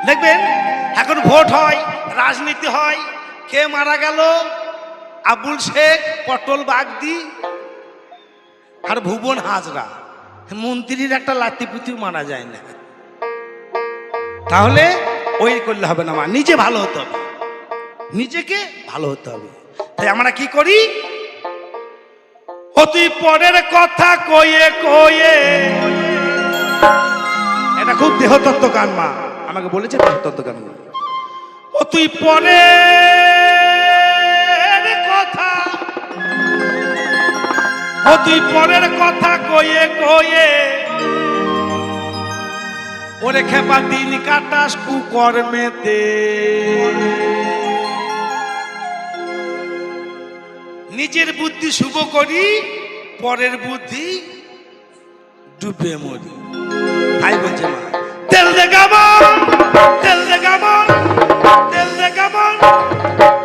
দেখবেন এখন ভোট হয়, রাজনীতি হয়, কে মারা গেল? আবুল শেখ, পটল বাগদি আর ভুবন হাজরা। মন্ত্রীর একটা লাতিপুতিও মারা যায় না। তাহলে ওই করলে হবে না, মা নিজে ভালো হতে হবে, নিজেকে ভালো হতে হবে। তাই আমরা কি করি? ও তুই পরের কথা কয়ে কয়ে, এটা খুব দেহতত্ত্ব গান, মা আমাকে বলেছে দেহতত্ত্ব গান। ও তুই পরের কথা, ও তুই পরের কথা কয়ে কয়ে, ওরে খেপা দিন কাটাস কুকর্মেতে। নিজের বুদ্ধি শুভ করি, পরের বুদ্ধি ডুবে মরি। তাই বলছে মা, তেল দে গামন, তেল দে গামন, তেল দে গামন,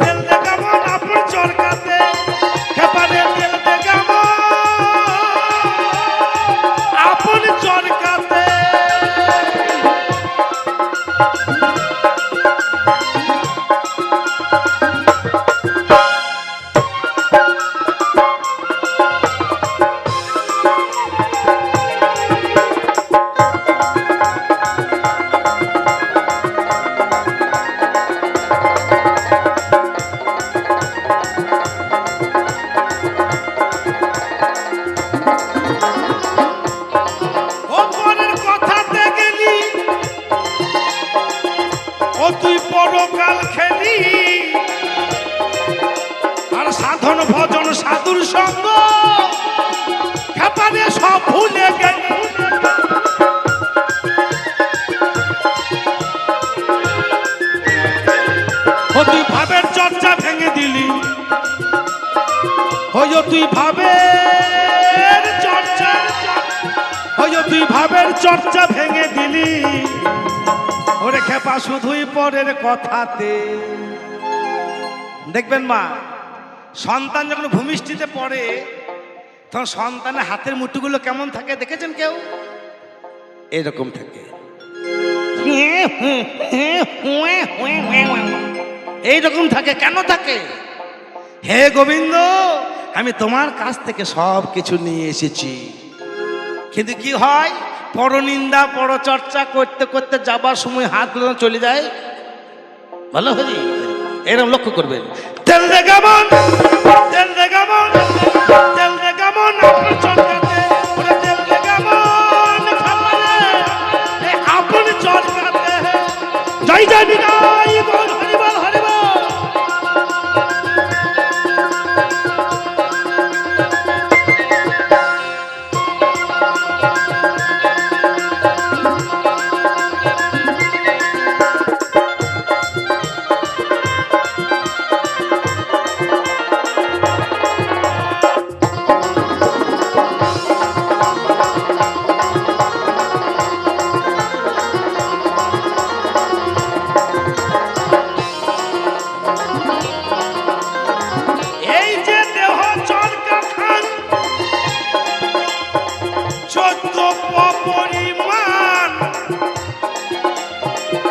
তেল দে গামন আপন চরকাতে, খেপারে তেল দে গামন আপন চরকাতে। তুই পরকাল খেলি আর সাধন ভজন সাধুর সঙ্গ, খেপারে সব ভুলে গেলি। ও তুই ভাবের চর্চা ভেঙে দিলি, হইও তুই ভাবের চর্চা, হইও তুই ভাবের চর্চা ভেঙে দিলি। ওরে খেপা শুধুই পরের কথাতে। দেখবেন মা, সন্তান যখন ভূমিষ্ঠিতে পড়ে তখন সন্তানের হাতের মুঠোগুলো কেমন থাকে দেখেছেন কেউ? এরকম থাকে, এইরকম থাকে। কেন থাকে? হে গোবিন্দ, আমি তোমার কাছ থেকে সব কিছু নিয়ে এসেছি। কিন্তু কি হয়, পরনিন্দা পরচর্চা করতে করতে যাবার সময় হাতগুলো চলে যায়। ভালো হরি এরকম লক্ষ্য করবেন। তেল দে গামন, তেল দে গামন, তেল দে গামন আপন চরকাতে, ওরে তেল দে গামন খাবারে আপন চরকাতে। জয় জয় বিনাই বল, হরি বল, হরি বল।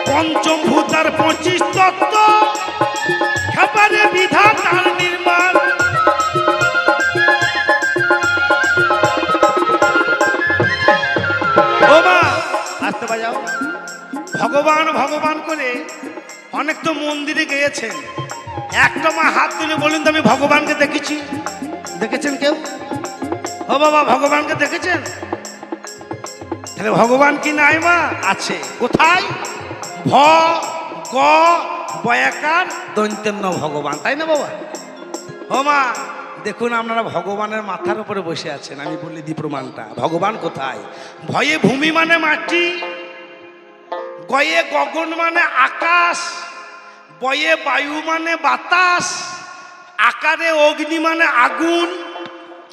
পঞ্চম ভূতার 25 তত্ত্ব, খেপারে বিধাতার নির্মাণ। ও মা আসতে বাজাও। ভগবান ভগবান করে অনেক তো মন্দিরে গিয়েছেন, একটা মা হাত তুলে বলুন তো আমি ভগবানকে দেখেছি। দেখেছেন কেউ? ও বাবা, ভগবানকে দেখেছেন? তাহলে ভগবান কি নাই মা? আছে। কোথায়? ভ গ বয়াকার দন্তেন্ন ভগবান, তাই না বাবা? ও মা দেখুন, আপনারা ভগবানের মাথার উপরে বসে আছেন। আমি বলে দিই প্রমাণটা। ভগবান কোথায়? ভয়ে ভূমি মানে মাটি, গয়ে গগন মানে আকাশ, বয়ে বায়ু মানে বাতাস, আকারে অগ্নি মানে আগুন,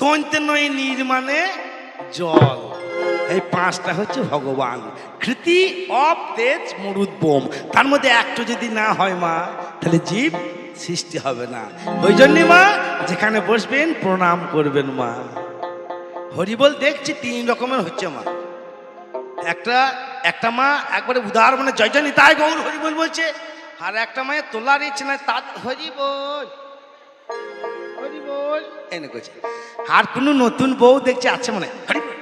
দন্তেন্ন নীর মানে জল। এই পাঁচটা হচ্ছে ভগবান। কৃতি অপ তেজ মরুদ্বোম। তার মধ্যে একটু যদি না হয় মা, তাহলে জীব সৃষ্টি হবে না। ওই জন্যই মা যেখানে বসবেন প্রণাম করবেন মা। হরিবল দেখছি 3 রকমের হচ্ছে মা। একটা একটা মা একবারে উদার মানে জয় জয় নিতাই গৌর হরি বল বলছে, আর একটা মায়ের তোলার ইচ্ছে নাই, তার হরি বল হরি বল এনে করছে। আর কোনো নতুন বউ দেখছে আছে মানে হরি বল,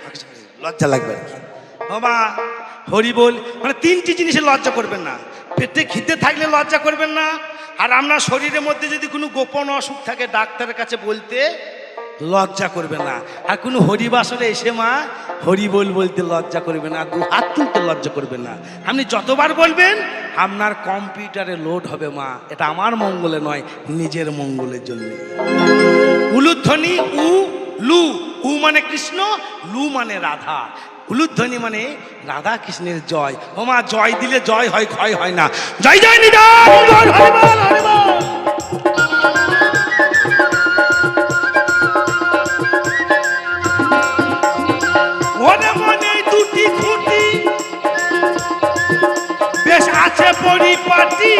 লজ্জা লাগবে আর কি। ও মা হরি বল মানে তিনটি জিনিসে লজ্জা করবেন না। পেটে খিদে থাকলে লজ্জা করবেন না, আর আপনার শরীরের মধ্যে যদি কোনো গোপন অসুখ থাকে ডাক্তারের কাছে বলতে লজ্জা করবে না, আর কোনো হরিবাসরে এসে মা হরি বল বলতে লজ্জা করবে না, দু হাত তুলতে লজ্জা করবে না। আপনি যতবার বলবেন আপনার কম্পিউটারে লোড হবে মা, এটা আমার মঙ্গলে নয়, নিজের মঙ্গলের জন্য। উলুধ্বনি উ লু, উ মানে কৃষ্ণ, লু মানে রাধা। উলুধ্বনি মানে রাধা কৃষ্ণের জয়। ও মা জয় দিলে জয় হয়, ক্ষয় হয় না। জয় জয় নিতাই গৌর হরি বল হরি বল। মনে মনে দুটি খুঁটি বেশ আছে পরিপাটি,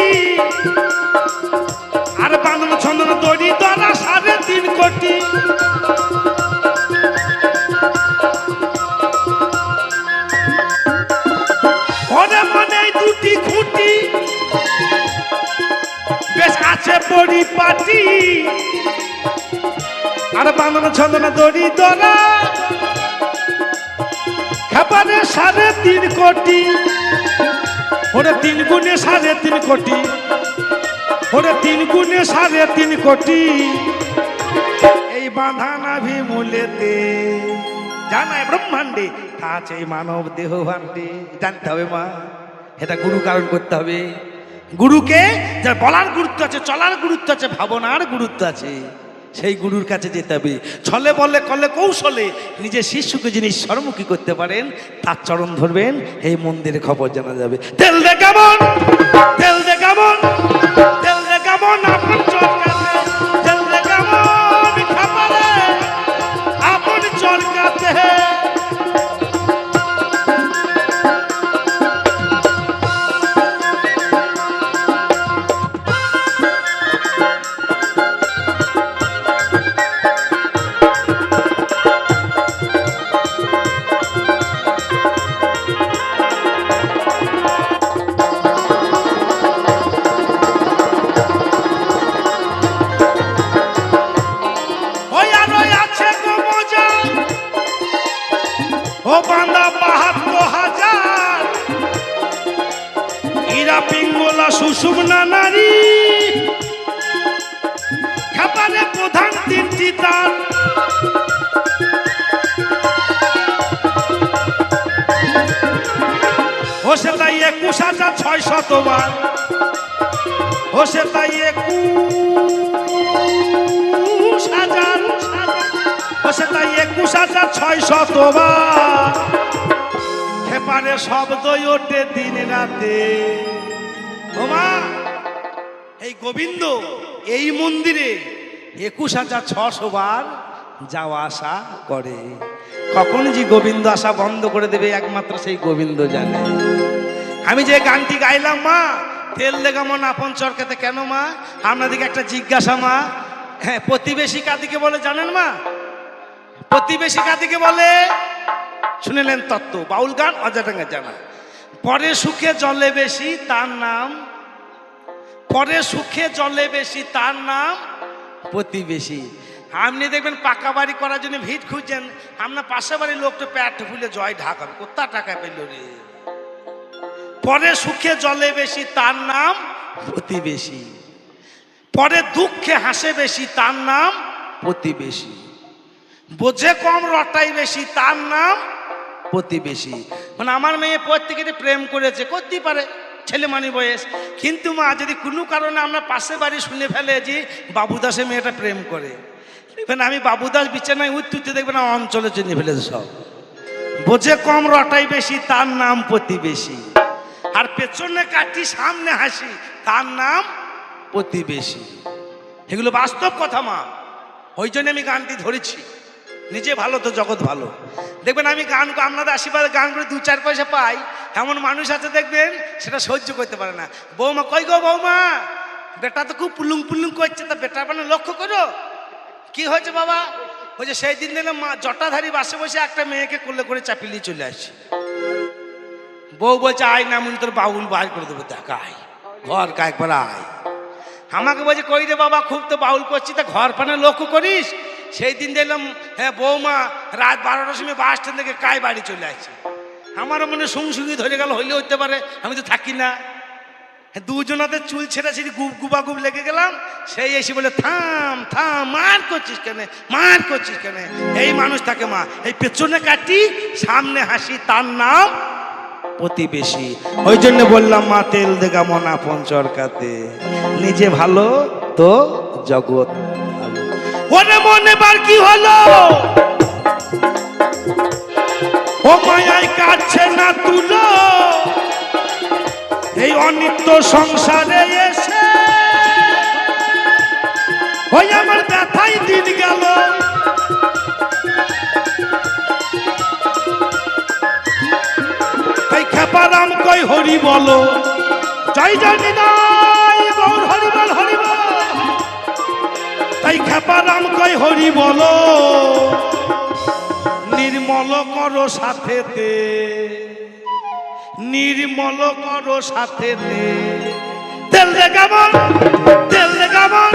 আর বাঁধন ছন্দন দড়ি দ্বারা 3.5 কোটি। মনে মনে দুটি খুঁটি বেশ আছে পরিপাটি, আর বাঁধন ছন্দন দড়ি দ্বারা খাবারে 3.5 কোটি। ওরে 3 গুণে 3.5 কোটি, ওরে 3 গুণে 3.5 কোটি। এই বাঁধা নাভি মূলেতে জানায় ব্রহ্মাণ্ডে, তা আছে মানব দেহ ভাণ্ডে। জানতে হবে মা, এটা গুরু কারণ করতে হবে। গুরুকে যার বলার গুরুত্ব আছে, চলার গুরুত্ব আছে, ভাবনার গুরুত্ব আছে, সেই গুরুর কাছে যেতে হবে। ছলে বলে কলে কৌশলে নিজের শিষ্যকে যিনি ঈশ্বরমুখী করতে পারেন তার চরণ ধরবেন, এই মন্দিরে খবর জানা যাবে। তেল দে কেমন, তেল দে কেমন, তেল দে কেমন আপন চরকাতে, তেল দে কেমন খাবারে আপন চরকাতে। ও বান্দা 72,000 ইরা পিঙ্গলা সুষুম্না নারী, খাবারে প্রধান 3টি তার। ও সে তাই 21,600 বার, ও সে তাই 21,000, ও সে তাই 21,600 বার। খেপারে শব্দই ওঠে দিন রাতে। ওমা এই গোবিন্দ এই মন্দিরে 21,600 বার যাওয়া আসা করে। কখন যে গোবিন্দ আসা বন্ধ করে দেবে একমাত্র সেই গোবিন্দ জানে। আমি যে গানটি গাইলাম মা, তেল দেগামন আপন চরকাতে, কেন মা আপনাদেরকে একটা জিজ্ঞাসা মা। হ্যাঁ, প্রতিবেশী কাদিকে বলে জানেন মা? প্রতিবেশী কাদিকে বলে শুনেলেন তত্ত্ব, বাউল গান অজাটাঙ্গা জানা। পরে সুখে জলে বেশি তার নাম, পরে সুখে জলে বেশি তার নাম প্রতিবেশী। আপনি দেখবেন পাকা বাড়ি করার জন্য ভিড় খুঁজছেন, আপনার পাশে বাড়ির লোকটা প্যাট ফুলে জয় ঢাকাবে, কোথা টাকা পেল রে। পরে সুখে জলে বেশি তার নাম প্রতিবেশী, পরে দুঃখে হাসে বেশি তার নাম প্রতিবেশী, বোঝে কম রটাই বেশি তার নাম প্রতিবেশী। মানে আমার মেয়ে প্রত্যেকের প্রেম করেছে, করতেই পারে, ছেলে মানি বয়স, কিন্তু মা যদি কোনো কারণে আমরা পাশে বাড়ি শুনে ফেলে যে বাবুদাসে মেয়েটা প্রেম করে, দেখবেন আমি বাবুদাস বিছানায় উঠতে দেখবেন অঞ্চলে চিনে ফেলেছে সব। বোঝে কম রটাই বেশি তার নাম প্রতিবেশী, আর পেছনে কাটি সামনে হাসি তার নাম প্রতিবেশী। এগুলো বাস্তব কথা মা, ওই জন্য আমি গানটি ধরেছি। নিজে ভালো তো জগৎ ভালো। দেখবেন আমি গান, আপনাদের আশীর্বাদে গান করে 2-4 পয়সা পাই, এমন মানুষ আছে দেখবেন সেটা সহ্য করতে পারে না। বৌমা কই গো বৌমা, বেটা তো খুব পুলুং পুলুং করছে, তা বেটার মানে লক্ষ্য করো। কি হয়েছে বাবা? ওই যে সেই দিন দিলে মা জটাধারী বাসে বসে একটা মেয়েকে কোলে করে চাপিয়ে চলে আসছে। বউ বলছে আয় না মুনি তোর বাউল বার করে দেবো, দেখ আয় ঘর কা একবার আয়। আমাকে বলছে কই রে বাবা, খুব তো বাউল করছি, তা ঘর পানে লক্ষ্য করিস। সেই দিন দেখলাম হ্যাঁ বৌমা রাত 12টার সময় বাস স্ট্যান্ড থেকে কায় বাড়ি চলে আসছে। আমারও মনে সঙ্গী ধরে গেল, হইলে হইতে পারে, আমি তো থাকি না। দুজনাতে চুল ছেড়ে ছেড়ে গুবাগুব লেগে গেলাম। সেই এসে বলে থাম থাম, মার করছিস কেন, মার করছিস কেন? এই মানুষ থাকে মা, এই পেছনে কাটি সামনে হাসি, তার নাম প্রতিবেশী। ওই জন্য বললাম মা তেল দেখা মনা পঞ্চরকাতে, নিজে ভালো তো জগৎ ভালো। ওরে মনে বার কি হলো, ও মায়াই কাটছে না তুলো, এই অনিত্য সংসারে এসে ওই আমার ব্যথাই দিন গেল। এই খেপারাম কই হরি বলো, জয় জয় নিদাই গৌর হরি বল হরি বল। তাই খেপারাম কই হরি বলো, নির্মল করো সাথেতে, নির্মল করো সাথেতে। তেল দে কেমন, তেল দে কেমন,